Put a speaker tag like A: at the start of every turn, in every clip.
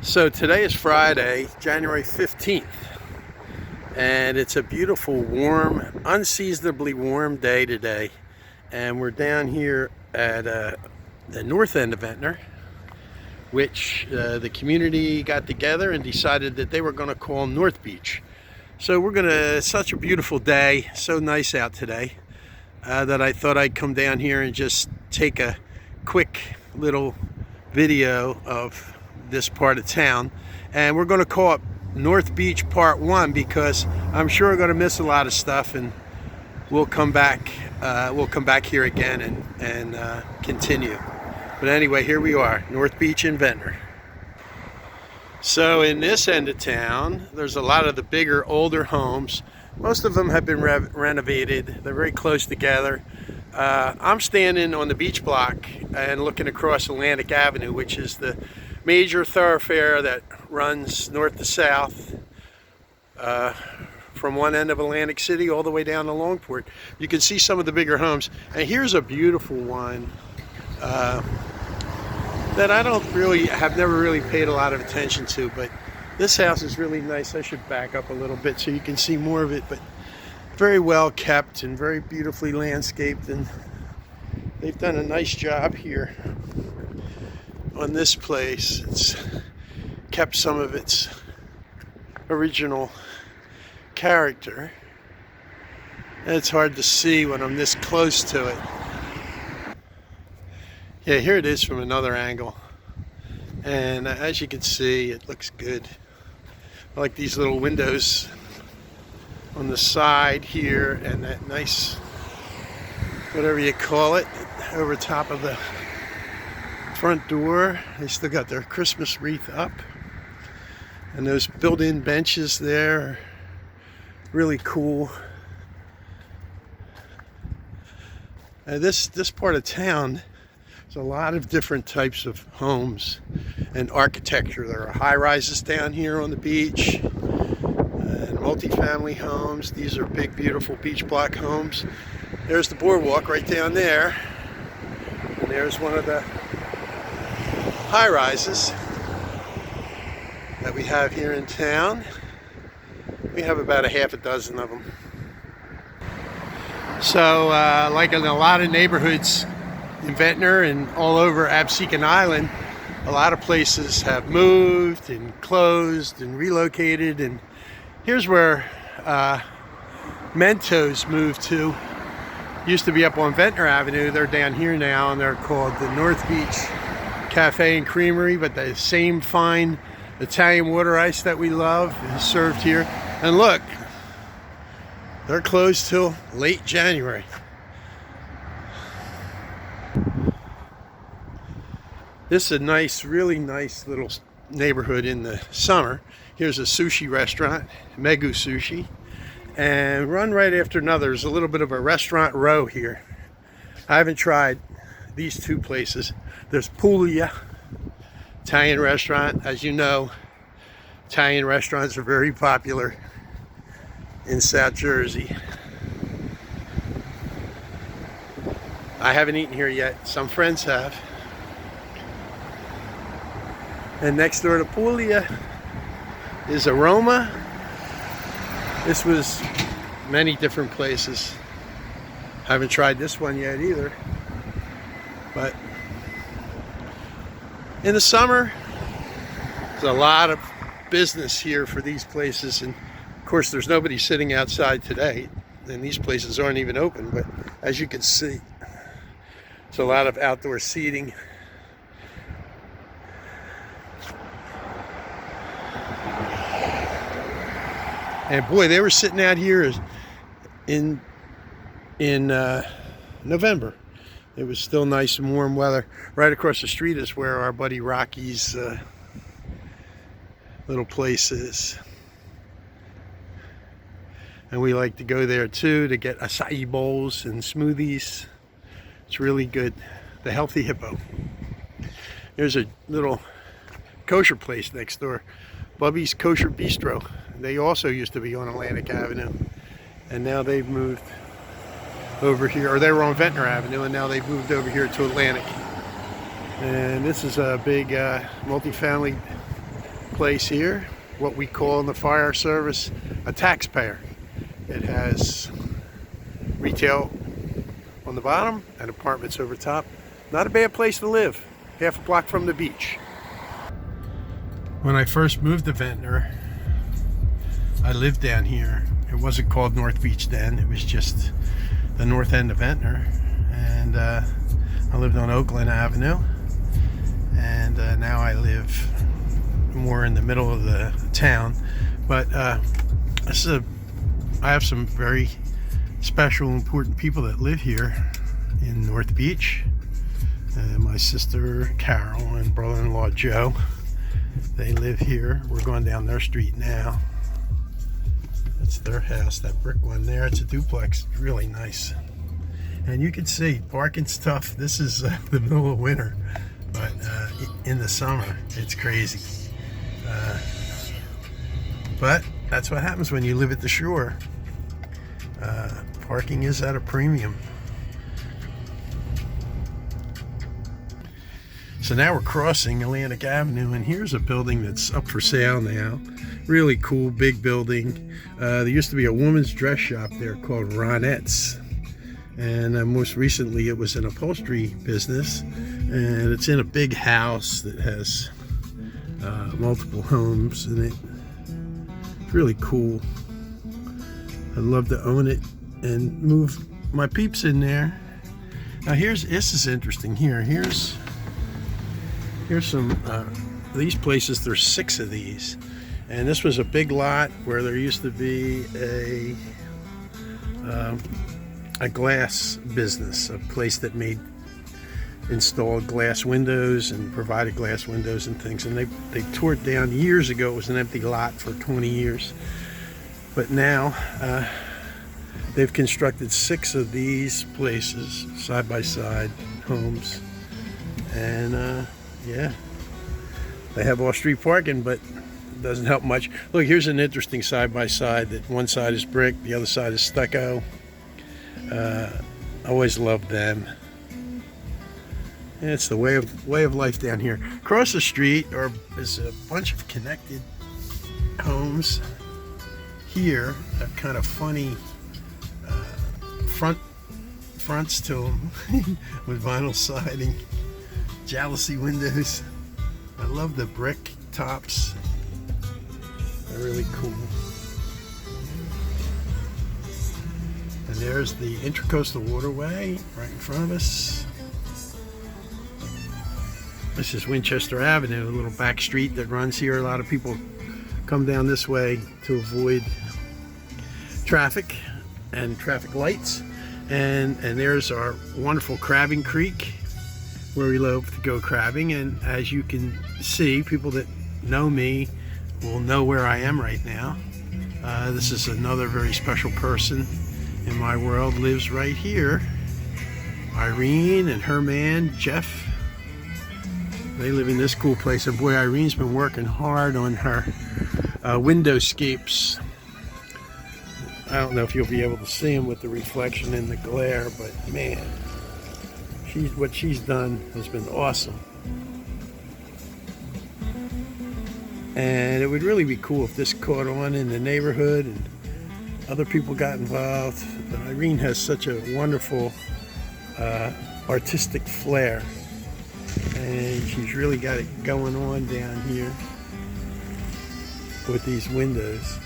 A: So today is Friday, January 15th, and it's a beautiful, warm, unseasonably warm day today. And we're down here at the north end of Ventnor, which the community got together and decided that they were going to call North Beach. So it's such a beautiful day, so nice out today, that I thought I'd come down here and just take a quick little video of this part of town, and we're going to call it North Beach Part 1 because I'm sure we're going to miss a lot of stuff, and we'll come back here again and continue. But anyway, here we are, North Beach in Ventnor. So in this end of town, there's a lot of the bigger, older homes. Most of them have been renovated. They're very close together. I'm standing on the beach block and looking across Atlantic Avenue, which is the major thoroughfare that runs north to south from one end of Atlantic City all the way down to Longport. You can see some of the bigger homes, and here's a beautiful one that have never really paid a lot of attention to, but this house is really nice. I should back up a little bit so you can see more of it, but very well kept and very beautifully landscaped, and they've done a nice job here on this place. It's kept some of its original character, and it's hard to see when I'm this close to it. Yeah, here it is from another angle, and as you can see, it looks good. I like these little windows on the side here, and that nice, whatever you call it, over top of the front door. They still got their Christmas wreath up, and those built-in benches there are really cool. And this part of town, there's a lot of different types of homes and architecture. There are high-rises down here on the beach and multifamily homes. These are big, beautiful beach block homes. There's the boardwalk right down there, and there's one of the high-rises that we have here in town. We have about a half a dozen of them. So like in a lot of neighborhoods in Ventnor and all over Absecon Island, a lot of places have moved and closed and relocated, and here's where Mentos moved to. Used to be up on Ventnor Avenue. They're down here now, and they're called the North Beach Cafe and Creamery, but the same fine Italian water ice that we love is served here. And look, they're closed till late January. This is a nice, really nice little neighborhood in the summer. Here's a sushi restaurant, Megu Sushi, and run right after another. There's a little bit of a restaurant row here. I haven't tried these two places. There's Puglia, Italian restaurant. As you know, Italian restaurants are very popular in South Jersey. I haven't eaten here yet. Some friends have. And next door to Puglia is Aroma. This was many different places. Haven't tried this one yet either. But in the summer, there's a lot of business here for these places, and of course there's nobody sitting outside today, and these places aren't even open, but as you can see, it's a lot of outdoor seating. And boy, they were sitting out here in November. It was still nice and warm weather. Right across the street is where our buddy Rocky's little place is. And we like to go there too to get acai bowls and smoothies. It's really good. The Healthy Hippo. There's a little kosher place next door, Bubby's Kosher Bistro. They also used to be on Atlantic Avenue, and now they've moved over here, or they were on Ventnor Avenue, and now they've moved over here to Atlantic. And this is a big multifamily place here, what we call in the fire service a taxpayer. It has retail on the bottom and apartments over top. Not a bad place to live, half a block from the beach. When I first moved to Ventnor, I lived down here. It wasn't called North Beach then, it was just the north end of Ventnor. And I lived on Oakland Avenue. And now I live more in the middle of the town. But I have some very special, important people that live here in North Beach. My sister Carol and brother-in-law Joe, they live here. We're going down their street now. That's their house, that brick one there. It's a duplex, it's really nice. And you can see parking's tough. This is the middle of winter, but in the summer it's crazy. But that's what happens when you live at the shore. Parking is at a premium. So now we're crossing Atlantic Avenue, and here's a building that's up for sale now. Really cool, big building. There used to be a woman's dress shop there called Ronette's. And most recently it was an upholstery business. And it's in a big house that has multiple homes in it. It's really cool. I'd love to own it and move my peeps in there. Now this is interesting here. Here's some, these places, there's 6 of these. And this was a big lot where there used to be a glass business, a place that installed glass windows and provided glass windows and things. And they tore it down years ago. It was an empty lot for 20 years. But now they've constructed 6 of these places, side-by-side homes. And yeah, they have off-street parking, but it doesn't help much. Look, here's an interesting side-by-side that one side is brick, the other side is stucco. Always loved them. And it's the way of life down here. Across the street is a bunch of connected homes here, that kind of funny fronts to them with vinyl siding, jalousie windows. I love the brick tops. They're really cool. And there's the Intracoastal Waterway right in front of us. This is Winchester Avenue, a little back street that runs here. A lot of people come down this way to avoid traffic and traffic lights. And there's our wonderful Crabbing Creek, where we love to go crabbing. And as you can see, people that know me will know where I am right now. This is another very special person in my world, lives right here. Irene and her man, Jeff. They live in this cool place. And boy, Irene's been working hard on her windowscapes. I don't know if you'll be able to see them with the reflection in the glare, but man, what she's done has been awesome. And it would really be cool if this caught on in the neighborhood and other people got involved. But Irene has such a wonderful artistic flair, and she's really got it going on down here with these windows.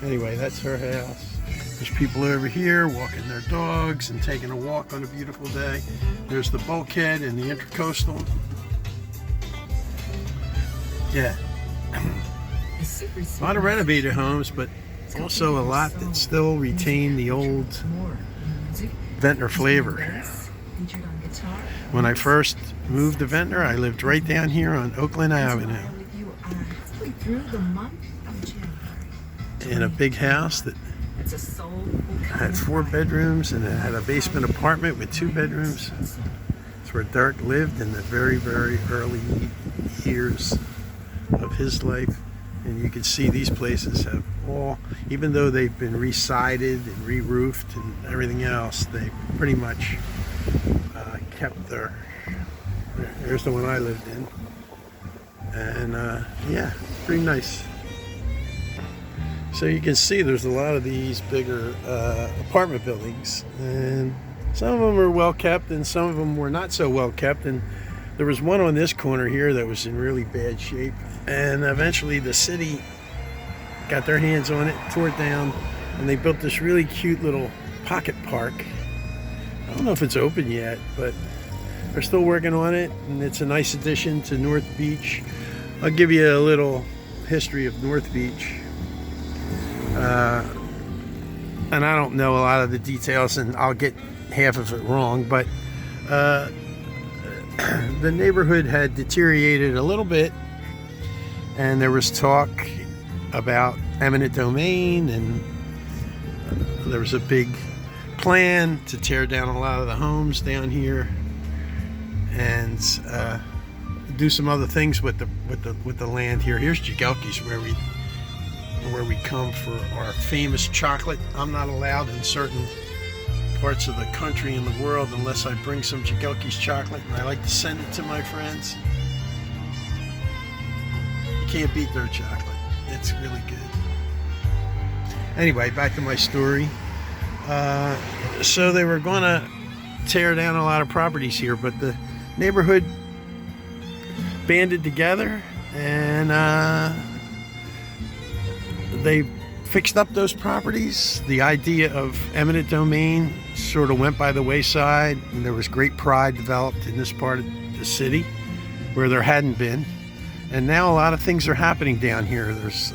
A: Anyway, that's her house. There's people over here walking their dogs and taking a walk on a beautiful day. There's the bulkhead and the Intracoastal. Yeah. A lot of renovated homes, but also a lot that still retain the old Ventnor flavor. When I first moved to Ventnor, I lived right down here on Oakland Avenue in a big house that had 4 bedrooms, and it had a basement apartment with 2 bedrooms. It's where Dirk lived in the very, very early years of his life. And you can see these places have all, even though they've been re-sided and re-roofed and everything else, they pretty much kept their, there's the one I lived in. And yeah, pretty nice. So you can see there's a lot of these bigger apartment buildings, and some of them are well kept and some of them were not so well kept. And there was one on this corner here that was in really bad shape, and eventually the city got their hands on it, tore it down, and they built this really cute little pocket park. I don't know if it's open yet, but they're still working on it, and it's a nice addition to North Beach. I'll give you a little history of North Beach. And I don't know a lot of the details, and I'll get half of it wrong, but the neighborhood had deteriorated a little bit, and there was talk about eminent domain, and there was a big plan to tear down a lot of the homes down here and do some other things with the land here. Here's Jagelki's, where we come for our famous chocolate. I'm not allowed in certain parts of the country and the world unless I bring some Jagelki's chocolate, and I like to send it to my friends. You can't beat their chocolate. It's really good. Anyway, back to my story. So they were going to tear down a lot of properties here, but the neighborhood banded together and they fixed up those properties. The idea of eminent domain sort of went by the wayside, and there was great pride developed in this part of the city where there hadn't been. And now a lot of things are happening down here. There's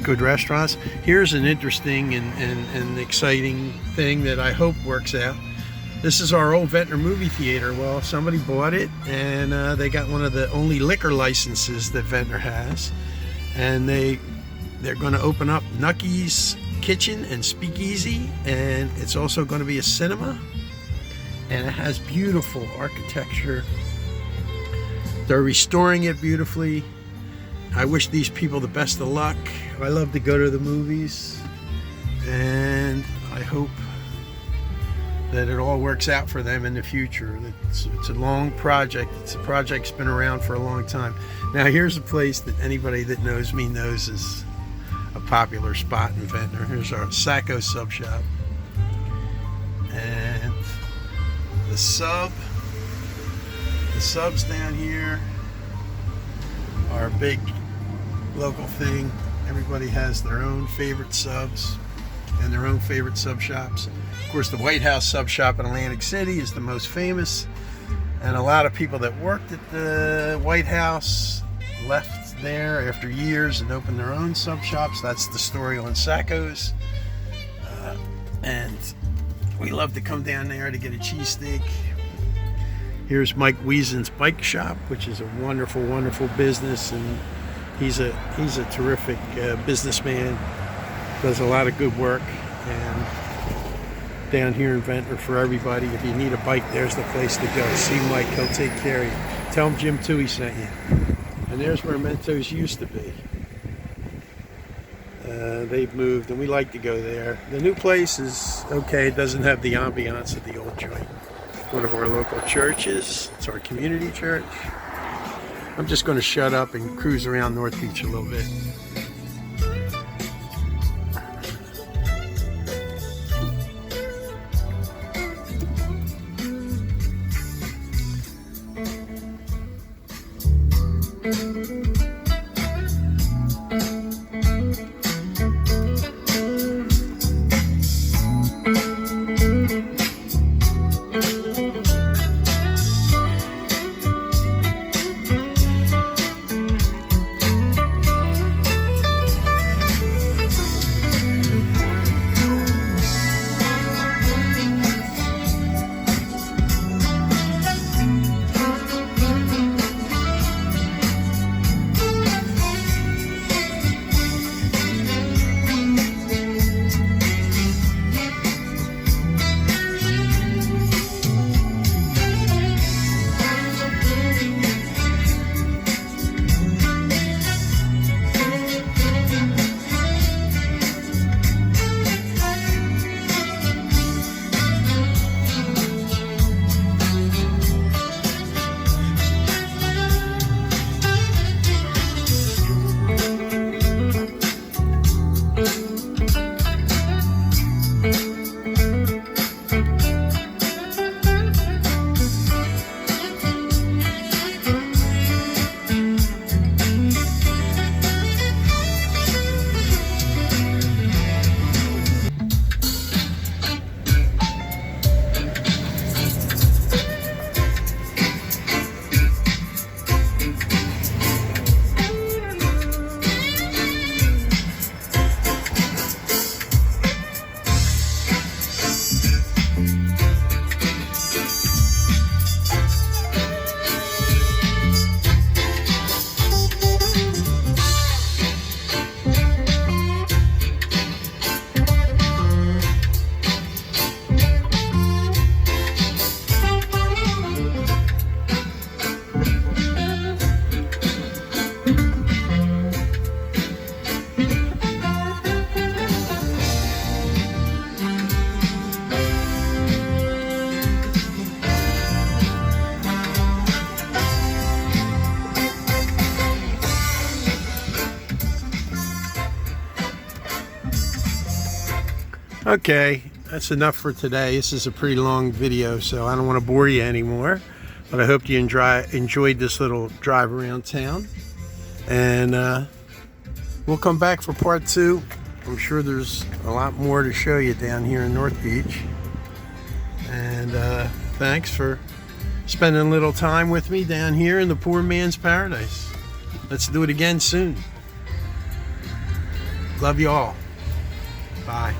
A: good restaurants. Here's an interesting and exciting thing that I hope works out. This is our old Ventnor movie theater. Well, somebody bought it, and they got one of the only liquor licenses that Ventnor has, and they're going to open up Nucky's Kitchen and Speakeasy, and it's also going to be a cinema, and it has beautiful architecture. They're restoring it beautifully. I wish these people the best of luck. I love to go to the movies, and I hope that it all works out for them in the future. It's a long project. It's a project that's been around for a long time. Now here's a place that anybody that knows me knows is a popular spot in Ventnor. Here's our Sacco Sub Shop. And the subs down here are a big local thing. Everybody has their own favorite subs and their own favorite sub shops. Of course, the White House Sub Shop in Atlantic City is the most famous, and a lot of people that worked at the White House left there after years and opened their own sub shops. That's the story on Sacco's. And we love to come down there to get a cheesesteak. Here's Mike Wiesen's Bike Shop, which is a wonderful, wonderful business, and he's a terrific businessman. Does a lot of good work, and down here in Ventnor for everybody. If you need a bike, there's the place to go. See Mike, he'll take care of you. Tell him Jim Toohey sent you. And there's where Mentos used to be. They've moved, and we like to go there. The new place is okay. It doesn't have the ambiance of the old joint. One of our local churches. It's our community church. I'm just going to shut up and cruise around North Beach a little bit. Okay, that's enough for today. This is a pretty long video, so I don't want to bore you anymore. But I hope you enjoyed this little drive around town. And we'll come back for part 2. I'm sure there's a lot more to show you down here in North Beach. And thanks for spending a little time with me down here in the poor man's paradise. Let's do it again soon. Love you all. Bye.